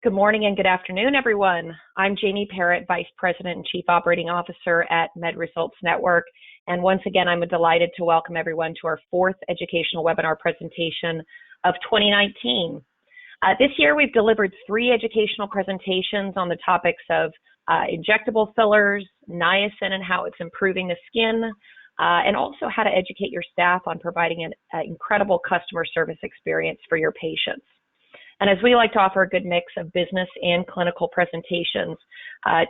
Good morning and good afternoon, everyone. I'm Jamie Parrott, Vice President and Chief Operating Officer at MedResults Network. And once again, I'm delighted to welcome everyone to our fourth educational webinar presentation of 2019. This year, we've delivered 3 educational presentations on the topics of injectable fillers, niacin and how it's improving the skin, and also how to educate your staff on providing an incredible customer service experience for your patients. And as we like to offer a good mix of business and clinical presentations,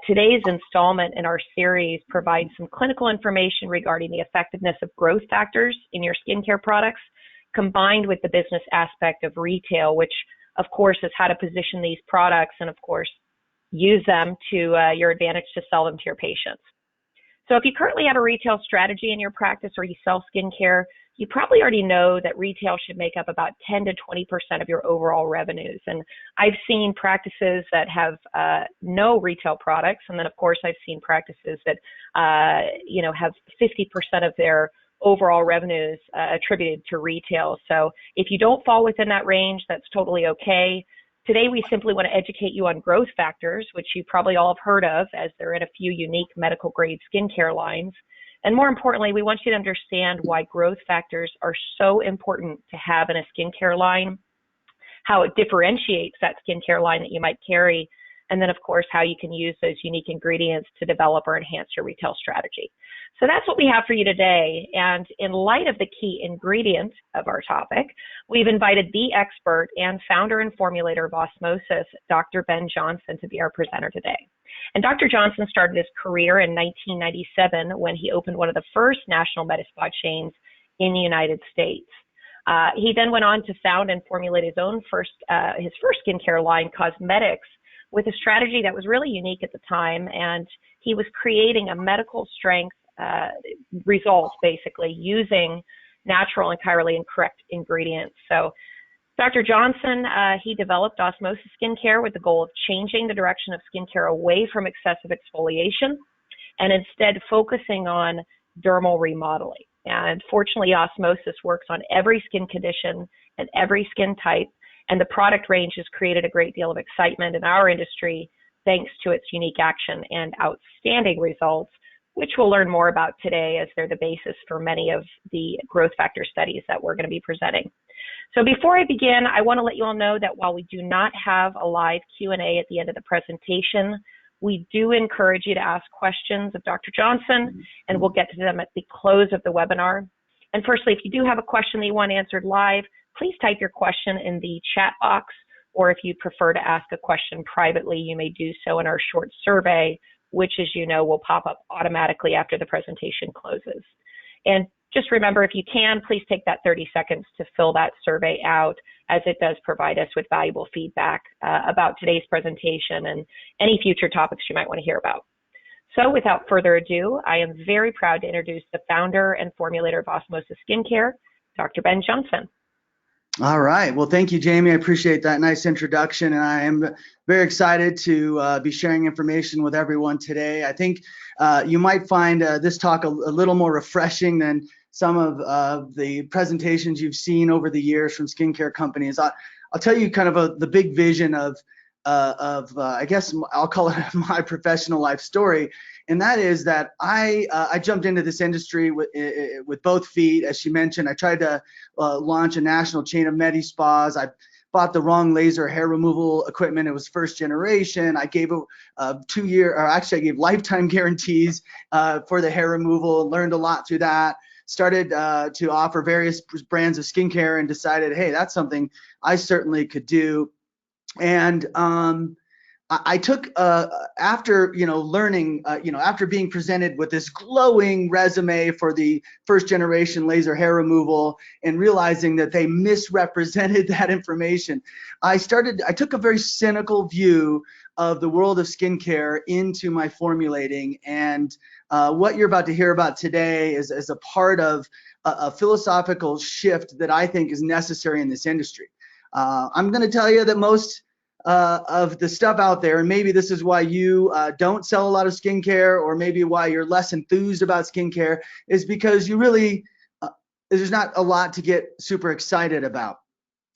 today's installment in our series provides some clinical information regarding the effectiveness of growth factors in your skincare products, combined with the business aspect of retail, which of course is how to position these products and of course use them to your advantage to sell them to your patients. So if you currently have a retail strategy in your practice or you sell skincare, you probably already know that retail should make up about 10 to 20% of your overall revenues. And I've seen practices that have no retail products. And then of course, I've seen practices that, have 50% of their overall revenues attributed to retail. So if you don't fall within that range, that's totally okay. Today, we simply want to educate you on growth factors, which you probably all have heard of as they're in a few unique medical grade skincare lines. And more importantly, we want you to understand why growth factors are so important to have in a skincare line, how it differentiates that skincare line that you might carry, and then of course, how you can use those unique ingredients to develop or enhance your retail strategy. So that's what we have for you today. And in light of the key ingredient of our topic, we've invited the expert and founder and formulator of Osmosis, Dr. Ben Junction, to be our presenter today. And Dr. Junction started his career in 1997 when he opened one of the first national medi-spa chains in the United States. He then went on to found and formulate his first skincare line, Cosmedix, with a strategy that was really unique at the time. And he was creating a medical strength results, basically, using natural and chirally incorrect ingredients. So Dr. Junction, he developed Osmosis Skincare with the goal of changing the direction of skincare away from excessive exfoliation and instead focusing on dermal remodeling. And fortunately, Osmosis works on every skin condition and every skin type, and the product range has created a great deal of excitement in our industry thanks to its unique action and outstanding results, which we'll learn more about today as they're the basis for many of the growth factor studies that we're going to be presenting. So before I begin, I want to let you all know that while we do not have a live Q&A at the end of the presentation, we do encourage you to ask questions of Dr. Junction, and we'll get to them at the close of the webinar. And firstly, if you do have a question that you want answered live, please type your question in the chat box, or if you prefer to ask a question privately, you may do so in our short survey, which, as you know, will pop up automatically after the presentation closes. And just remember, if you can, please take that 30 seconds to fill that survey out, as it does provide us with valuable feedback about today's presentation and any future topics you might want to hear about. So without further ado, I am very proud to introduce the founder and formulator of Osmosis Skincare, Dr. Ben Junction. All right. Well, thank you, Jamie. I appreciate that nice introduction, and I am very excited to be sharing information with everyone today. I think you might find this talk a little more refreshing than some of the presentations you've seen over the years from skincare companies. I'll tell you kind of the big vision of I guess I'll call it my professional life story, and that is that I jumped into this industry with both feet. As she mentioned, I tried to launch a national chain of medi-spas. I bought the wrong laser hair removal equipment. It was first generation. I gave I gave lifetime guarantees for the hair removal. Learned a lot through that. Started to offer various brands of skincare and decided, hey, that's something I certainly could do. And I took after learning after being presented with this glowing resume for the first generation laser hair removal and realizing that they misrepresented that information, I took a very cynical view of the world of skincare into my formulating. And what you're about to hear about today is a part of a philosophical shift that I think is necessary in this industry. I'm going to tell you that most of the stuff out there, and maybe this is why you don't sell a lot of skincare, or maybe why you're less enthused about skincare, is because you really there's not a lot to get super excited about.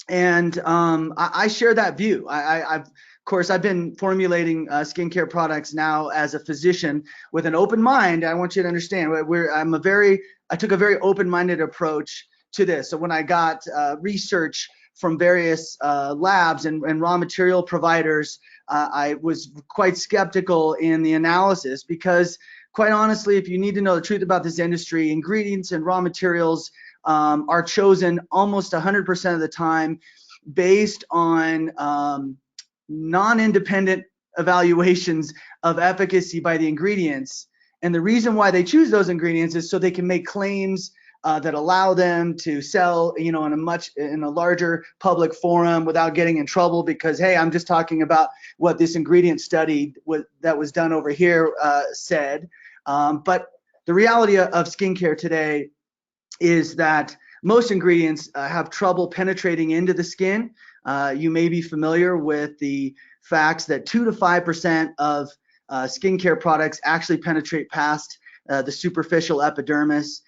And I share that view. I've Of course, I've been formulating skincare products now as a physician with an open mind. I want you to understand, I took a very open-minded approach to this. So when I got research from various labs and raw material providers, I was quite skeptical in the analysis because, quite honestly, if you need to know the truth about this industry, ingredients and raw materials are chosen almost 100% of the time based on non-independent evaluations of efficacy by the ingredients. And the reason why they choose those ingredients is so they can make claims that allow them to sell, in a larger public forum without getting in trouble because, hey, I'm just talking about what this ingredient study that was done over here said. But the reality of skincare today is that most ingredients have trouble penetrating into the skin. You may be familiar with the facts that 2 to 5% of skincare products actually penetrate past the superficial epidermis.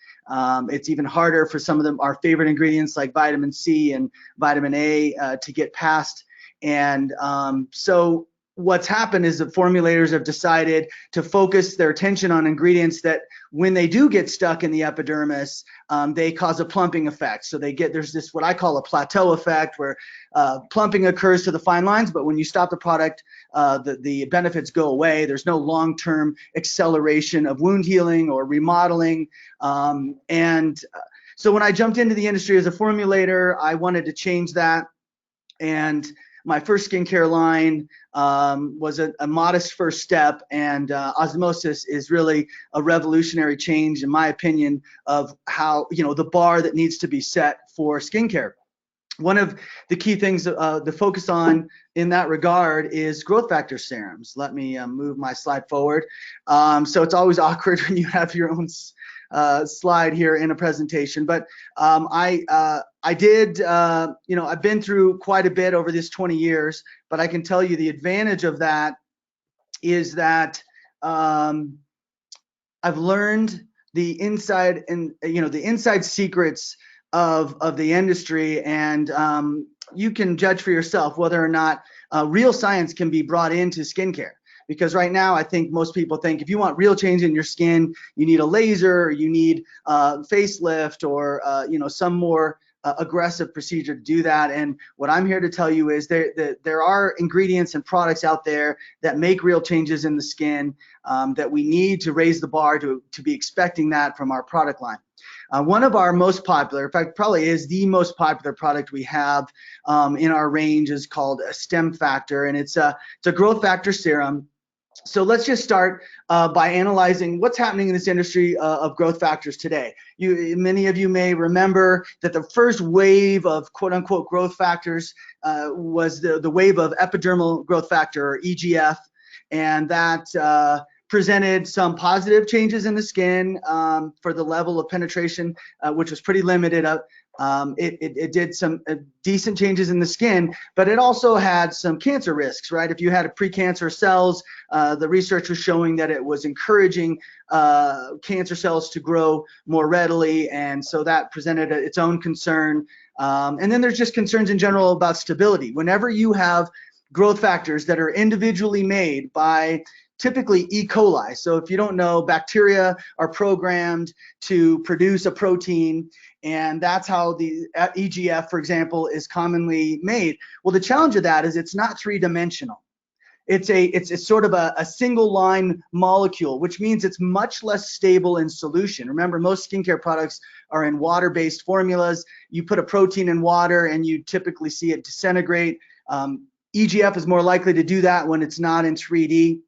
It's even harder for some of them, our favorite ingredients like vitamin C and vitamin A to get past. And so what's happened is the formulators have decided to focus their attention on ingredients that when they do get stuck in the epidermis, they cause a plumping effect. So there's this what I call a plateau effect where plumping occurs to the fine lines, but when you stop the product, the benefits go away. There's no long-term acceleration of wound healing or remodeling. So when I jumped into the industry as a formulator, I wanted to change that. And my first skincare line was a modest first step, and Osmosis is really a revolutionary change, in my opinion, of how, the bar that needs to be set for skincare. One of the key things to focus on in that regard is growth factor serums. Let me move my slide forward. So it's always awkward when you have your own slide here in a presentation, but I've been through quite a bit over this 20 years, but I can tell you the advantage of that is that I've learned the inside secrets of the industry, and you can judge for yourself whether or not real science can be brought into skincare. Because right now, I think most people think if you want real change in your skin, you need a laser, or you need facelift, or some more aggressive procedure to do that. And what I'm here to tell you is there are ingredients and products out there that make real changes in the skin that we need to raise the bar to be expecting that from our product line. One of our most popular, in fact, probably is the most popular product we have in our range is called a Stem Factor, and it's a growth factor serum. So let's just start by analyzing what's happening in this industry of growth factors today. Many of you may remember that the first wave of quote-unquote growth factors was the wave of epidermal growth factor, or EGF, and that presented some positive changes in the skin for the level of penetration, which was pretty limited. It did some decent changes in the skin, but it also had some cancer risks, right? If you had precancerous cells, the research was showing that it was encouraging cancer cells to grow more readily, and so that presented its own concern. And then there's just concerns in general about stability. Whenever you have growth factors that are individually made by typically E. coli. So if you don't know, bacteria are programmed to produce a protein, and that's how the EGF, for example, is commonly made. Well, the challenge of that is it's not three-dimensional. It's sort of a single line molecule, which means it's much less stable in solution. Remember, most skincare products are in water-based formulas. You put a protein in water and you typically see it disintegrate. EGF is more likely to do that when it's not in 3D.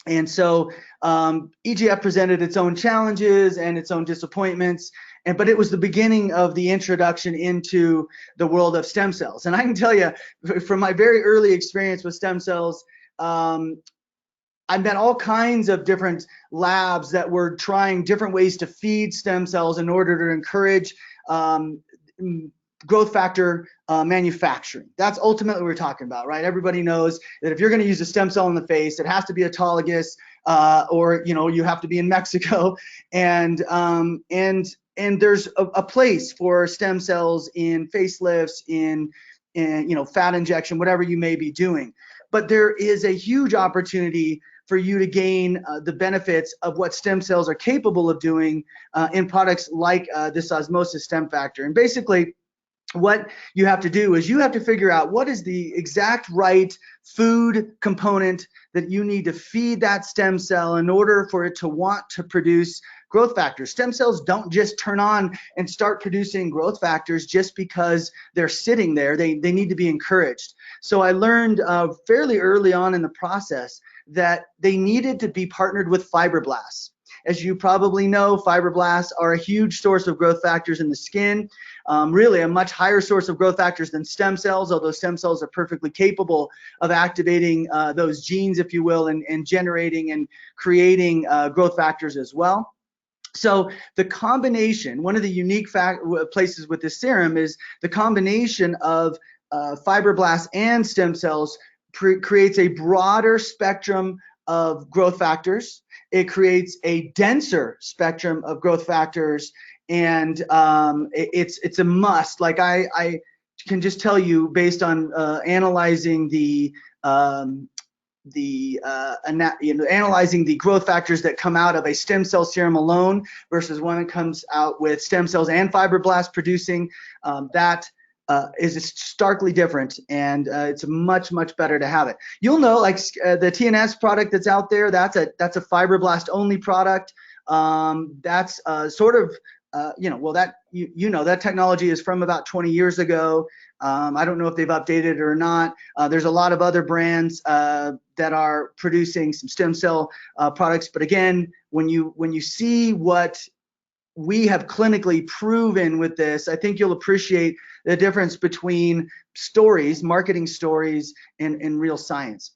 And so EGF presented its own challenges and its own disappointments, but it was the beginning of the introduction into the world of stem cells. And I can tell you, from my very early experience with stem cells, I met all kinds of different labs that were trying different ways to feed stem cells in order to encourage growth factor manufacturing. That's ultimately what we're talking about, right? Everybody knows that if you're going to use a stem cell in the face, it has to be autologous, or you have to be in Mexico, and there's a place for stem cells in facelifts, in fat injection, whatever you may be doing. but there is a huge opportunity for you to gain the benefits of what stem cells are capable of doing in products like this osmosis stem factor. And basically, what you have to do is you have to figure out what is the exact right food component that you need to feed that stem cell in order for it to want to produce growth factors. Stem cells don't just turn on and start producing growth factors just because they're sitting there. They need to be encouraged. So I learned fairly early on in the process that they needed to be partnered with fibroblasts. As you probably know, fibroblasts are a huge source of growth factors in the skin, really a much higher source of growth factors than stem cells, although stem cells are perfectly capable of activating those genes, if you will, and generating and creating growth factors as well. So the combination, one of the unique places with this serum is the combination of fibroblasts and stem cells creates a broader spectrum of growth factors. It creates a denser spectrum of growth factors, and it's a must. Like I can just tell you, based on analyzing analyzing the growth factors that come out of a stem cell serum alone versus one that comes out with stem cells and fibroblasts producing, that is starkly different, and it's much better to have it. You'll know, like the TNS product that's out there, that's a fibroblast only product. That's sort of well, that that technology is from about 20 years ago. I don't know if they've updated it or not. There's a lot of other brands that are producing some stem cell products, but again, when you see what we have clinically proven with this, I think you'll appreciate the difference between stories, marketing stories, and real science.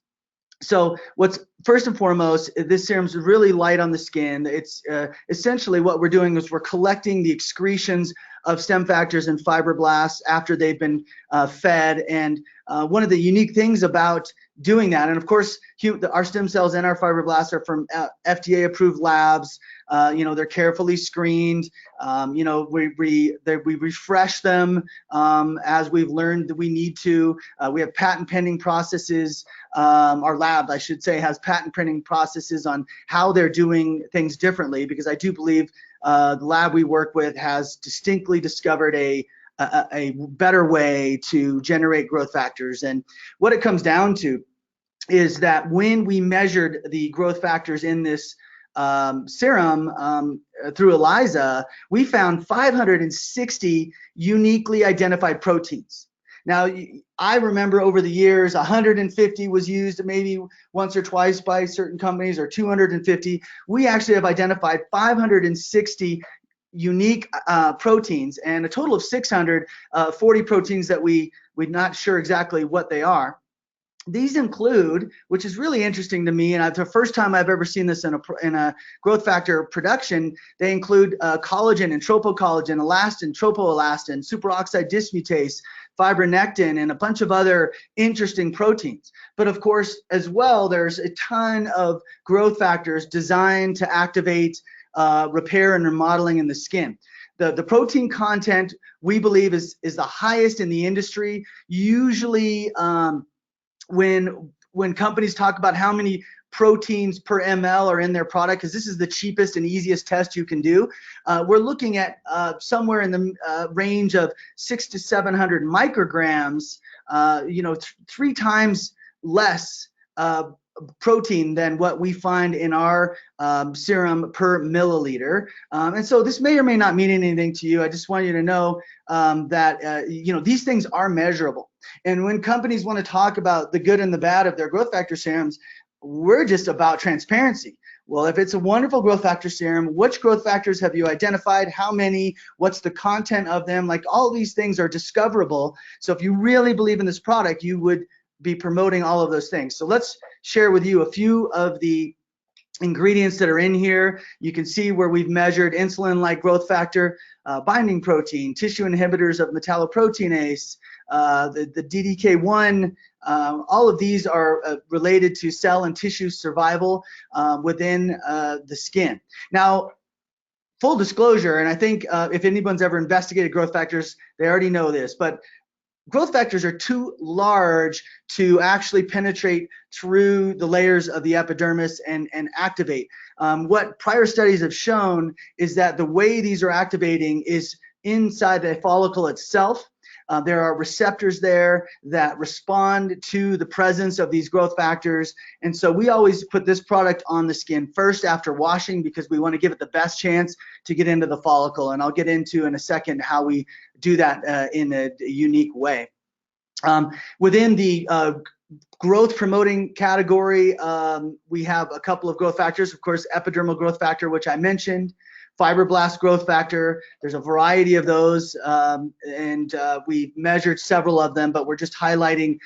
So what's first and foremost, this serum's really light on the skin. It's essentially what we're doing is we're collecting the excretions of stem factors and fibroblasts after they've been fed. And one of the unique things about doing that, and of course, our stem cells and our fibroblasts are from FDA approved labs. They're carefully screened. We refresh them as we've learned that we need to. We have patent pending processes. Our lab, I should say, has patent pending processes on how they're doing things differently, because I do believe the lab we work with has distinctly discovered a better way to generate growth factors. And what it comes down to is that when we measured the growth factors in this serum through ELISA, we found 560 uniquely identified proteins. Now, I remember over the years, 150 was used maybe once or twice by certain companies, or 250. We actually have identified 560 unique proteins, and a total of 640 proteins that we're not sure exactly what they are. These include, which is really interesting to me, and it's the first time I've ever seen this in a growth factor production, they include collagen and tropocollagen, elastin, tropoelastin, superoxide dismutase, fibronectin, and a bunch of other interesting proteins. But of course, as well, there's a ton of growth factors designed to activate repair and remodeling in the skin. The protein content, we believe, is the highest in the industry. Usually, when companies talk about how many proteins per ml are in their product, because this is the cheapest and easiest test you can do, we're looking at somewhere in the range of 600 to 700 micrograms, 3 times less protein than what we find in our serum per milliliter. And so this may or may not mean anything to you. I just want you to know that these things are measurable. And when companies want to talk about the good and the bad of their growth factor serums, we're just about transparency. Well, if it's a wonderful growth factor serum, which growth factors have you identified? How many? What's the content of them? Like, all these things are discoverable. So if you really believe in this product, you would be promoting all of those things. So let's share with you a few of the ingredients that are in here. You can see where we've measured insulin-like growth factor, binding protein, tissue inhibitors of metalloproteinase, the DDK1. All of these are related to cell and tissue survival within the skin. Now, full disclosure, and I think if anyone's ever investigated growth factors, they already know this, but growth factors are too large to actually penetrate through the layers of the epidermis and activate. What prior studies have shown is that the way these are activating is inside the follicle itself. There are receptors there that respond to the presence of these growth factors. And so we always put this product on the skin first after washing because we want to give it the best chance to get into the follicle. And I'll get into in a second how we do that in a unique way. Within the growth promoting category, we have a couple of growth factors. Of course, epidermal growth factor, which I mentioned. Fibroblast growth factor, there's a variety of those, and we measured several of them, but we're just highlighting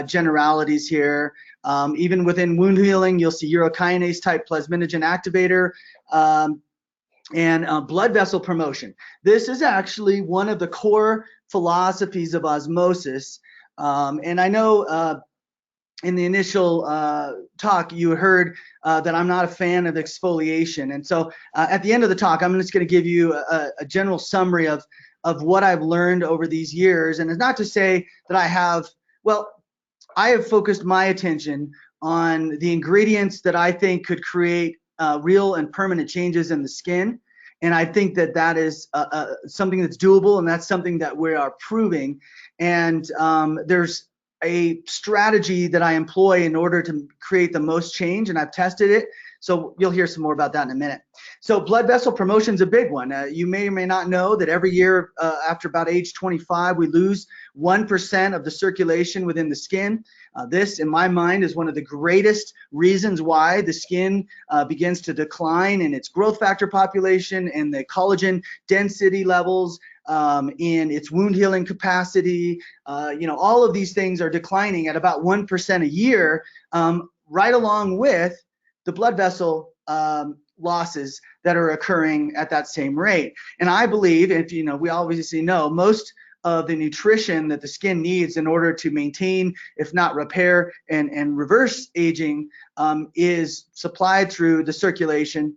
generalities here. Even within wound healing, you'll see urokinase type plasminogen activator, and blood vessel promotion. This is actually one of the core philosophies of osmosis, and I know in the initial talk, you heard that I'm not a fan of exfoliation. And so at the end of the talk, I'm just going to give you a general summary of what I've learned over these years. And it's not to say that I have focused my attention on the ingredients that I think could create real and permanent changes in the skin. And I think that that is something that's doable, and that's something that we are proving. And there's a strategy that I employ in order to create the most change, and I've tested it. So you'll hear some more about that in a minute. So blood vessel promotion is a big one. You may or may not know that every year after about age 25, we lose 1% of the circulation within the skin. This, in my mind, is one of the greatest reasons why the skin begins to decline in its growth factor population and the collagen density levels, in its wound healing capacity. All of these things are declining at about 1% a year, right along with the blood vessel losses that are occurring at that same rate. And I believe, we obviously know most of the nutrition that the skin needs in order to maintain, if not repair and reverse aging, is supplied through the circulation.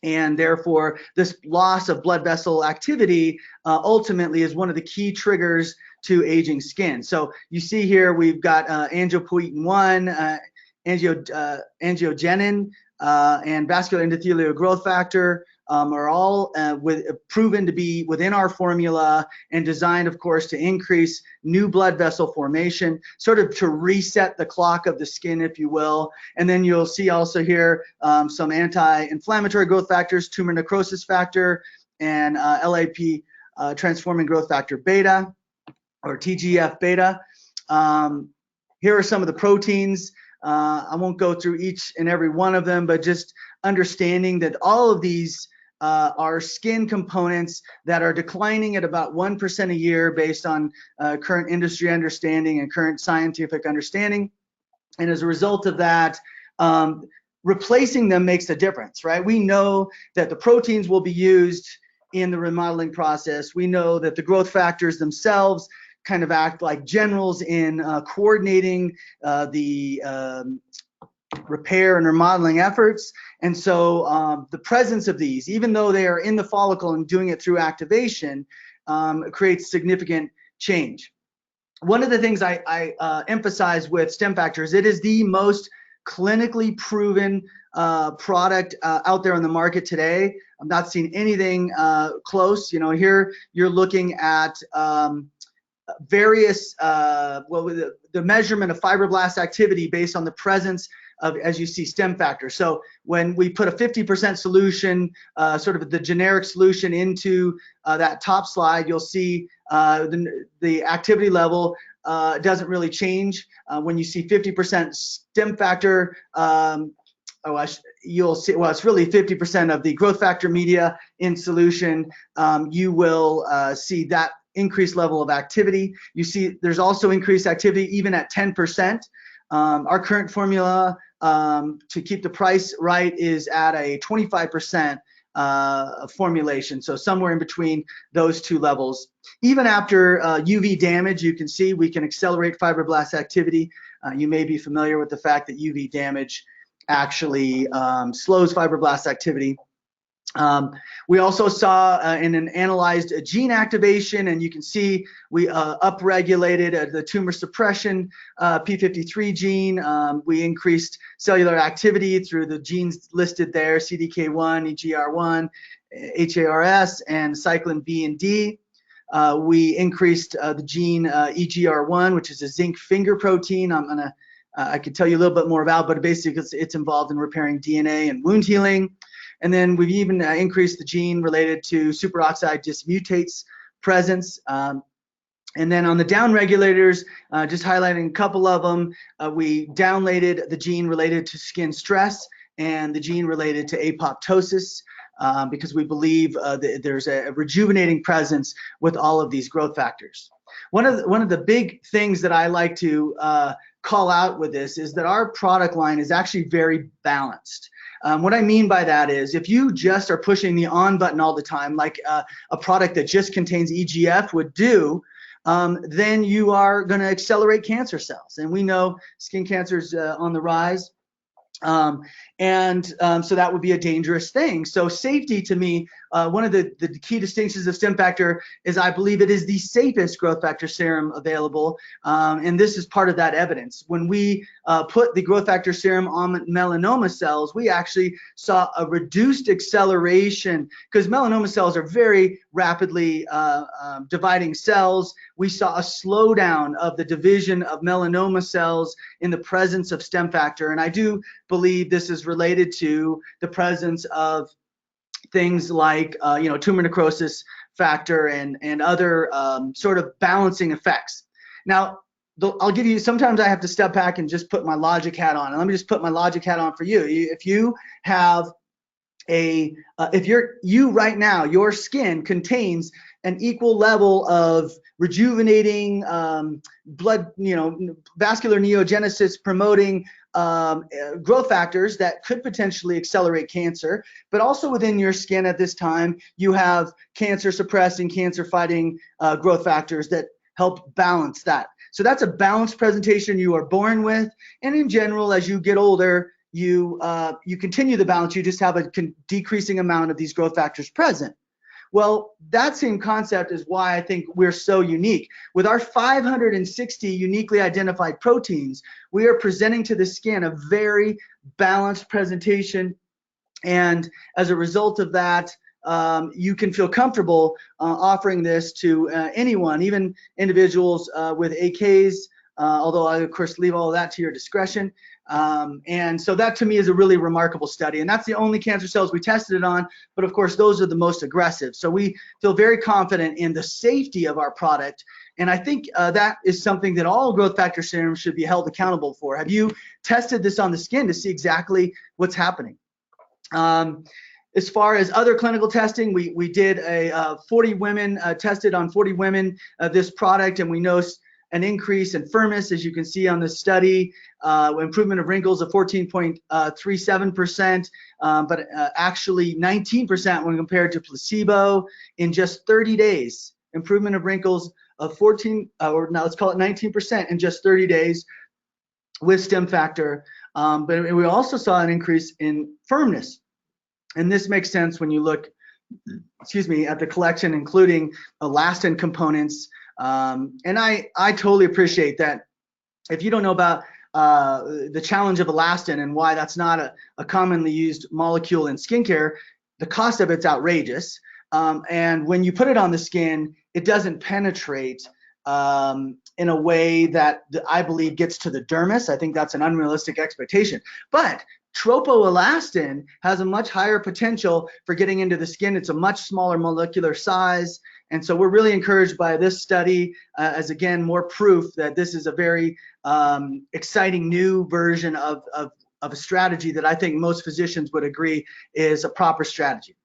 And therefore, this loss of blood vessel activity ultimately is one of the key triggers to aging skin. So you see here we've got angiopoietin-1, angiogenin, and vascular endothelial growth factor are all proven to be within our formula and designed, of course, to increase new blood vessel formation, sort of to reset the clock of the skin, if you will. And then you'll see also here some anti-inflammatory growth factors, tumor necrosis factor, and LAP transforming growth factor beta, or TGF beta. Here are some of the proteins. I won't go through each and every one of them, but just understanding that all of these are skin components that are declining at about 1% a year based on current industry understanding and current scientific understanding. And as a result of that, replacing them makes a difference, right? We know that the proteins will be used in the remodeling process. We know that the growth factors themselves kind of act like generals in coordinating the repair and remodeling efforts. And so the presence of these, even though they are in the follicle and doing it through activation, creates significant change. One of the things I emphasize with stem factors, it is the most clinically proven product out there on the market today. I'm not seeing anything close. Here you're looking at various, the measurement of fibroblast activity based on the presence of, as you see, stem factors. So when we put a 50% solution, sort of the generic solution, into that top slide, you'll see the activity level doesn't really change. When you see 50% stem factor, you'll see, well, it's really 50% of the growth factor media in solution. You will see that increased level of activity. You see there's also increased activity even at 10%. Our current formula to keep the price right is at a 25% formulation, so somewhere in between those two levels. Even after UV damage, you can see we can accelerate fibroblast activity. You may be familiar with the fact that UV damage actually slows fibroblast activity. We also saw in an analyzed gene activation, and you can see we upregulated the tumor suppression p53 gene. We increased cellular activity through the genes listed there, CDK1, EGR1, HARS, and cyclin B and D. We increased the gene EGR1, which is a zinc finger protein. I could tell you a little bit more about, but basically it's involved in repairing DNA and wound healing. And then we've even increased the gene related to superoxide dismutase presence. And then on the downregulators, just highlighting a couple of them, we downloaded the gene related to skin stress and the gene related to apoptosis, because we believe that there's a rejuvenating presence with all of these growth factors. One of the big things that I like to call out with this is that our product line is actually very balanced. What I mean by that is if you just are pushing the on button all the time, like a product that just contains EGF would do, then you are going to accelerate cancer cells. And we know skin cancer is on the rise. So that would be a dangerous thing. So safety, to me, one of the key distinctions of stem factor is I believe it is the safest growth factor serum available, and this is part of that evidence. When we put the growth factor serum on melanoma cells, we actually saw a reduced acceleration, because melanoma cells are very rapidly dividing cells. We saw a slowdown of the division of melanoma cells in the presence of stem factor, and I do believe this is related to the presence of things like tumor necrosis factor and other sort of balancing effects. Now, I'll give you, sometimes I have to step back and just put my logic hat on, and let me just put my logic hat on for you. If you have you right now, your skin contains an equal level of rejuvenating blood, vascular neogenesis promoting growth factors that could potentially accelerate cancer, but also within your skin at this time, you have cancer suppressing, cancer fighting growth factors that help balance that. So that's a balanced presentation you are born with, and in general, as you get older, you continue the balance. You just have a decreasing amount of these growth factors present. Well, that same concept is why I think we're so unique. With our 560 uniquely identified proteins, we are presenting to the skin a very balanced presentation. And as a result of that, you can feel comfortable offering this to anyone, even individuals with AKs, although I, of course, leave all of that to your discretion. And so that to me is a really remarkable study, and that's the only cancer cells we tested it on, but of course those are the most aggressive. So we feel very confident in the safety of our product, and I think that is something that all growth factor serums should be held accountable for. Have you tested this on the skin to see exactly what's happening? As far as other clinical testing, we did a 40 women, tested on 40 women this product, and we noticed an increase in firmness, as you can see on this study, improvement of wrinkles of 14.37%, but actually 19% when compared to placebo in just 30 days. Improvement of wrinkles of 14, or now let's call it 19% in just 30 days with stem factor. But we also saw an increase in firmness. And this makes sense when you look, at the collection, including elastin components. And I totally appreciate that. If you don't know about the challenge of elastin and why that's not a commonly used molecule in skincare, the cost of it's outrageous. And when you put it on the skin, it doesn't penetrate in a way that I believe gets to the dermis. I think that's an unrealistic expectation. But tropoelastin has a much higher potential for getting into the skin. It's a much smaller molecular size. And so we're really encouraged by this study as, again, more proof that this is a very exciting new version of a strategy that I think most physicians would agree is a proper strategy.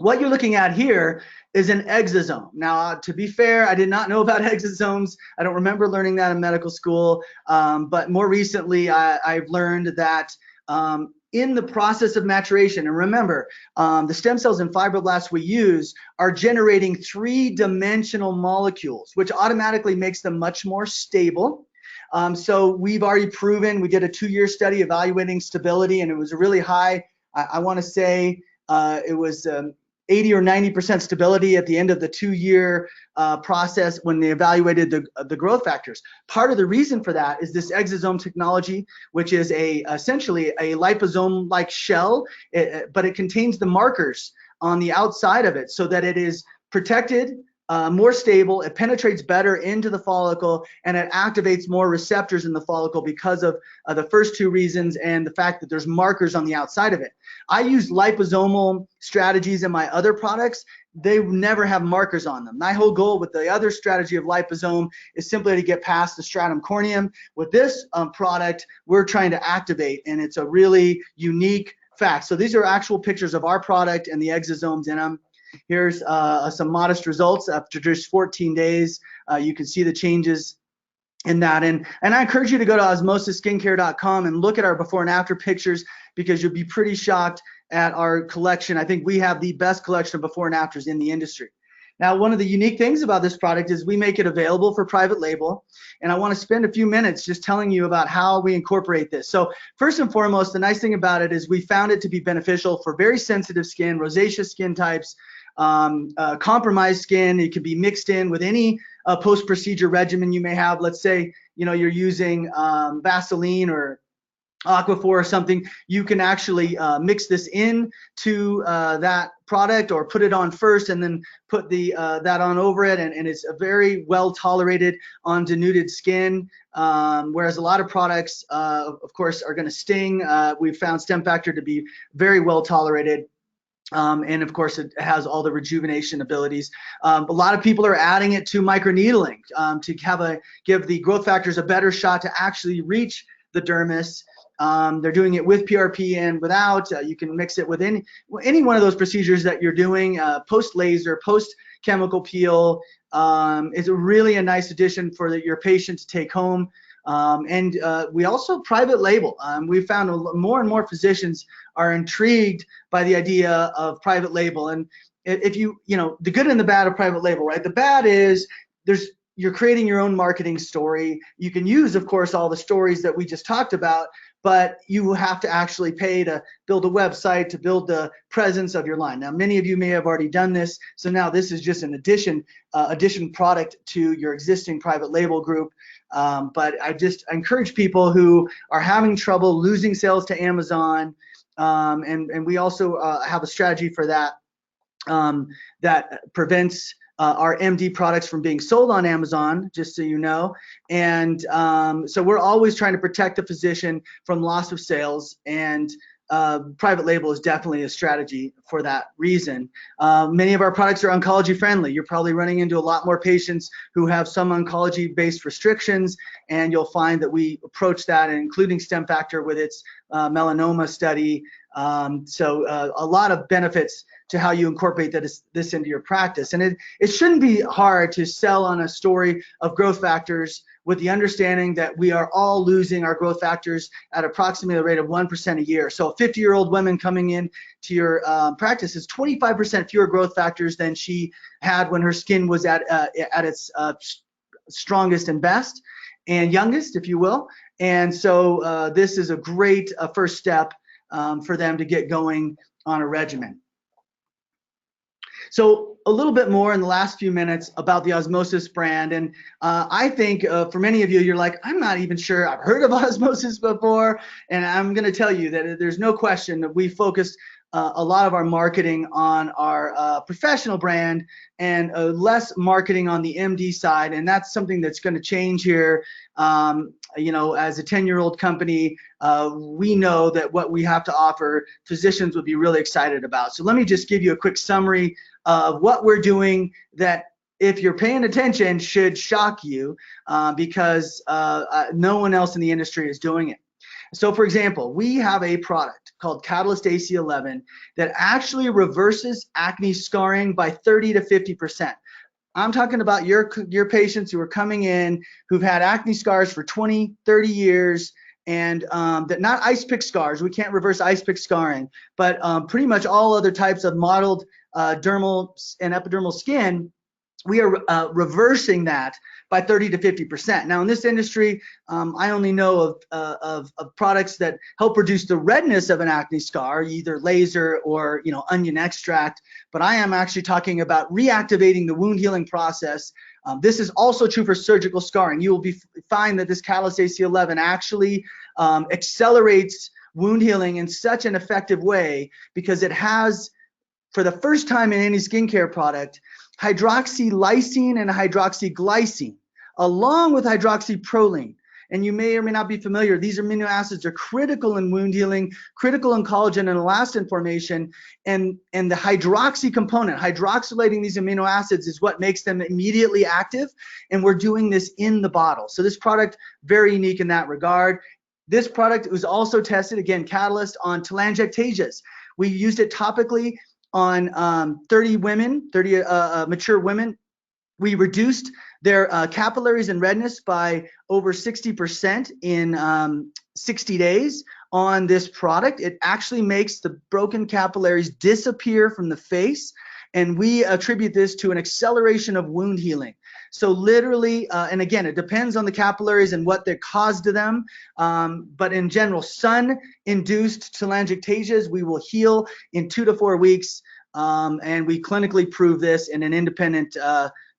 What you're looking at here is an exosome. Now, to be fair, I did not know about exosomes. I don't remember learning that in medical school. But more recently, I've learned that in the process of maturation, and remember, the stem cells and fibroblasts we use are generating three-dimensional molecules, which automatically makes them much more stable. So we've already proven, we did a 2-year study evaluating stability, and it was a really high, I want to say, it was 80 or 90% stability at the end of the 2-year process when they evaluated the growth factors. Part of the reason for that is this exosome technology, which is essentially a liposome-like shell, but it contains the markers on the outside of it so that it is protected, more stable, it penetrates better into the follicle, and it activates more receptors in the follicle because of the first 2 reasons and the fact that there's markers on the outside of it. I use liposomal strategies in my other products. They never have markers on them. My whole goal with the other strategy of liposome is simply to get past the stratum corneum. With this product, we're trying to activate, and it's a really unique fact. So these are actual pictures of our product and the exosomes in them. Here's some modest results after just 14 days. You can see the changes in that. And I encourage you to go to osmosisskincare.com and look at our before and after pictures, because you'll be pretty shocked at our collection. I think we have the best collection of before and afters in the industry. Now, one of the unique things about this product is we make it available for private label, and I want to spend a few minutes just telling you about how we incorporate this. So first and foremost, the nice thing about it is we found it to be beneficial for very sensitive skin, rosacea skin types, compromised skin. It can be mixed in with any post-procedure regimen you may have. Let's say, you know, you're using Vaseline or Aquaphor or something. You can actually mix this in to that product, or put it on first and then put the that on over it, and it's a very well tolerated on denuded skin, whereas a lot of products of course are going to sting. We've found stem factor to be very well tolerated. And of course, it has all the rejuvenation abilities. A lot of people are adding it to microneedling to give the growth factors a better shot to actually reach the dermis. They're doing it with PRP and without. You can mix it with any one of those procedures that you're doing, post laser, post chemical peel. It's really a nice addition for your patient to take home. And we also private label. We found more and more physicians are intrigued by the idea of private label. And if you know, the good and the bad of private label, right? The bad is you're creating your own marketing story. You can use, of course, all the stories that we just talked about, but you have to actually pay to build a website, to build the presence of your line. Now, many of you may have already done this, so now this is just an addition product to your existing private label group. But I encourage people who are having trouble losing sales to Amazon, and we also have a strategy for that that prevents our MD products from being sold on Amazon, just so you know. And so we're always trying to protect the physician from loss of sales, and private label is definitely a strategy for that reason. Many of our products are oncology friendly. You're probably running into a lot more patients who have some oncology based restrictions, and you'll find that we approach that, including stem factor with its melanoma study. So a lot of benefits to how you incorporate this into your practice. And it shouldn't be hard to sell on a story of growth factors with the understanding that we are all losing our growth factors at approximately a rate of 1% a year. So a 50-year-old woman coming in to your practice is 25% fewer growth factors than she had when her skin was at its strongest and best and youngest, if you will. And so this is a great first step for them to get going on a regimen. So a little bit more in the last few minutes about the Osmosis brand. And I think for many of you, you're like, I'm not even sure I've heard of Osmosis before. And I'm going to tell you that there's no question that we focused a lot of our marketing on our professional brand and less marketing on the MD side. And that's something that's going to change here. You know, as a 10-year-old company, we know that what we have to offer, physicians would be really excited about. So let me just give you a quick summary of what we're doing that, if you're paying attention, should shock you because no one else in the industry is doing it. So for example, we have a product called Catalyst AC11 that actually reverses acne scarring by 30 to 50%. I'm talking about your patients who are coming in who've had acne scars for 20, 30 years, and that not ice pick scars. We can't reverse ice pick scarring, but pretty much all other types of mottled dermal and epidermal skin we are reversing that by 30 to 50%. Now, in this industry, I only know of products that help reduce the redness of an acne scar, either laser or onion extract. But I am actually talking about reactivating the wound healing process. This is also true for surgical scarring. You will find that this Catalyst AC11 actually accelerates wound healing in such an effective way because it has, for the first time in any skincare product, hydroxylysine and hydroxyglycine, along with hydroxyproline. And you may or may not be familiar, these amino acids are critical in wound healing, critical in collagen and elastin formation, and the hydroxy component, hydroxylating these amino acids, is what makes them immediately active, and we're doing this in the bottle. So this product, very unique in that regard. This product was also tested, again, Catalyst, on telangiectasias. We used it topically on 30 mature women. We reduced their capillaries and redness by over 60% in 60 days on this product. It actually makes the broken capillaries disappear from the face, and we attribute this to an acceleration of wound healing. So literally, and again, it depends on the capillaries and what they're caused to them, but in general, sun-induced telangiectasias, we will heal in 2 to 4 weeks, and we clinically prove this in an independent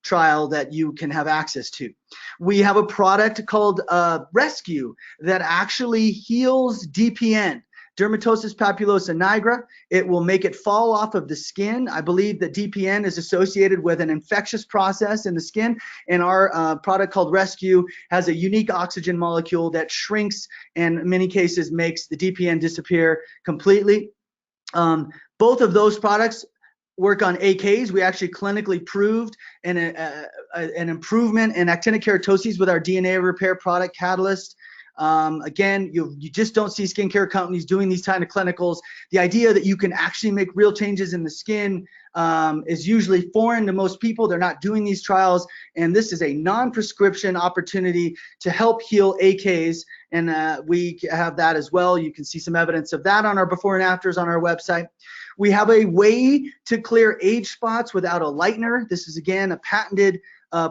trial that you can have access to. We have a product called Rescue that actually heals DPN, dermatosis papulosa nigra. It will make it fall off of the skin. I believe that DPN is associated with an infectious process in the skin, and our product called Rescue has a unique oxygen molecule that shrinks and in many cases makes the DPN disappear completely. Both of those products work on AKs. We actually clinically proved an improvement in actinic keratoses with our DNA repair product, Catalyst. Again, you just don't see skincare companies doing these kind of clinicals. The idea that you can actually make real changes in the skin is usually foreign to most people. They're not doing these trials, and this is a non-prescription opportunity to help heal AKs, and we have that as well. You can see some evidence of that on our before and afters on our website. We have a way to clear age spots without a lightener. This is, again, a patented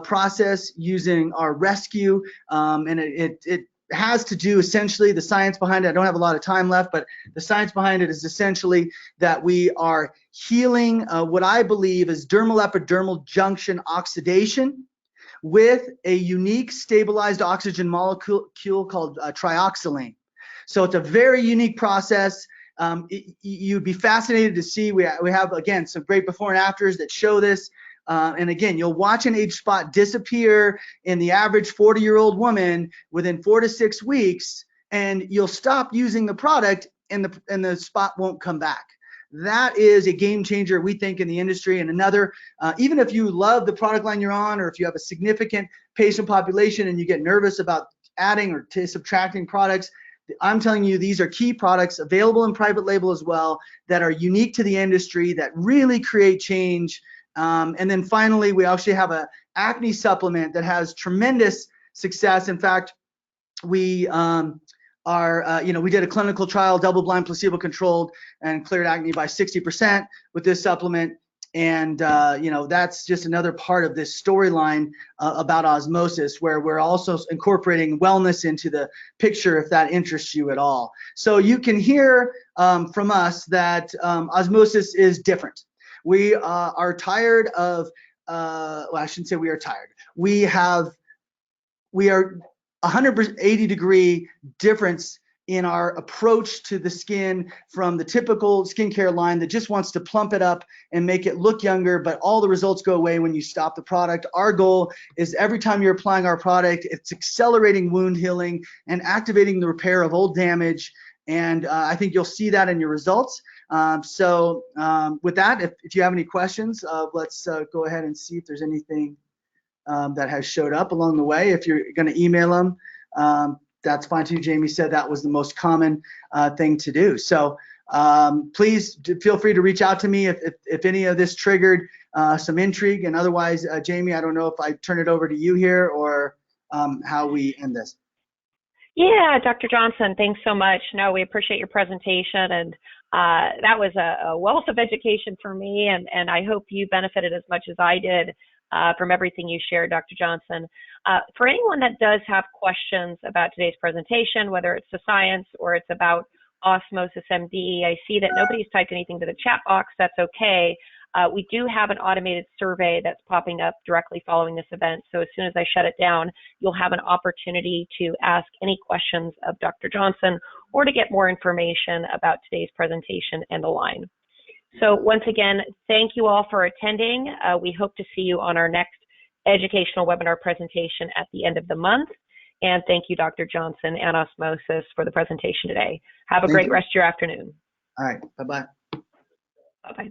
process using our Rescue, and it has to do essentially, the science behind it, I don't have a lot of time left, but the science behind it is essentially that we are healing what I believe is dermal epidermal junction oxidation with a unique stabilized oxygen molecule called trioxylane. So it's a very unique process. You'd be fascinated to see. We have, again, some great before and afters that show this. And again, you'll watch an age spot disappear in the average 40-year-old woman within 4 to 6 weeks, and you'll stop using the product and the spot won't come back. That is a game changer, we think, in the industry. And another, even if you love the product line you're on, or if you have a significant patient population and you get nervous about adding or subtracting products, I'm telling you, these are key products available in private label as well that are unique to the industry, that really create change. And then finally, we actually have an acne supplement that has tremendous success. In fact, we we did a clinical trial, double-blind, placebo-controlled, and cleared acne by 60% with this supplement. And that's just another part of this storyline about Osmosis, where we're also incorporating wellness into the picture, if that interests you at all. So you can hear from us that Osmosis is different. We are tired of, well, I shouldn't say we are tired. We are 180-degree difference in our approach to the skin from the typical skincare line that just wants to plump it up and make it look younger, but all the results go away when you stop the product. Our goal is every time you're applying our product, it's accelerating wound healing and activating the repair of old damage. And I think you'll see that in your results. So with that, if you have any questions, let's go ahead and see if there's anything that has showed up along the way. If you're going to email them, that's fine too. Jamie said that was the most common thing to do. So please feel free to reach out to me if any of this triggered some intrigue. And otherwise, Jamie, I don't know if I turn it over to you here or how we end this. Yeah, Dr. Johnson, thanks so much. No, we appreciate your presentation, and that was a wealth of education for me, and I hope you benefited as much as I did. from everything you shared, Dr. Johnson. For anyone that does have questions about today's presentation, whether it's the science or it's about OsmosisMD, I see that nobody's typed anything to the chat box. That's okay. We do have an automated survey that's popping up directly following this event. So as soon as I shut it down, you'll have an opportunity to ask any questions of Dr. Johnson or to get more information about today's presentation and the line. So once again, thank you all for attending. We hope to see you on our next educational webinar presentation at the end of the month. And thank you, Dr. Johnson and Osmosis, for the presentation today. Have a great rest of your afternoon. All right. Bye-bye. Bye-bye.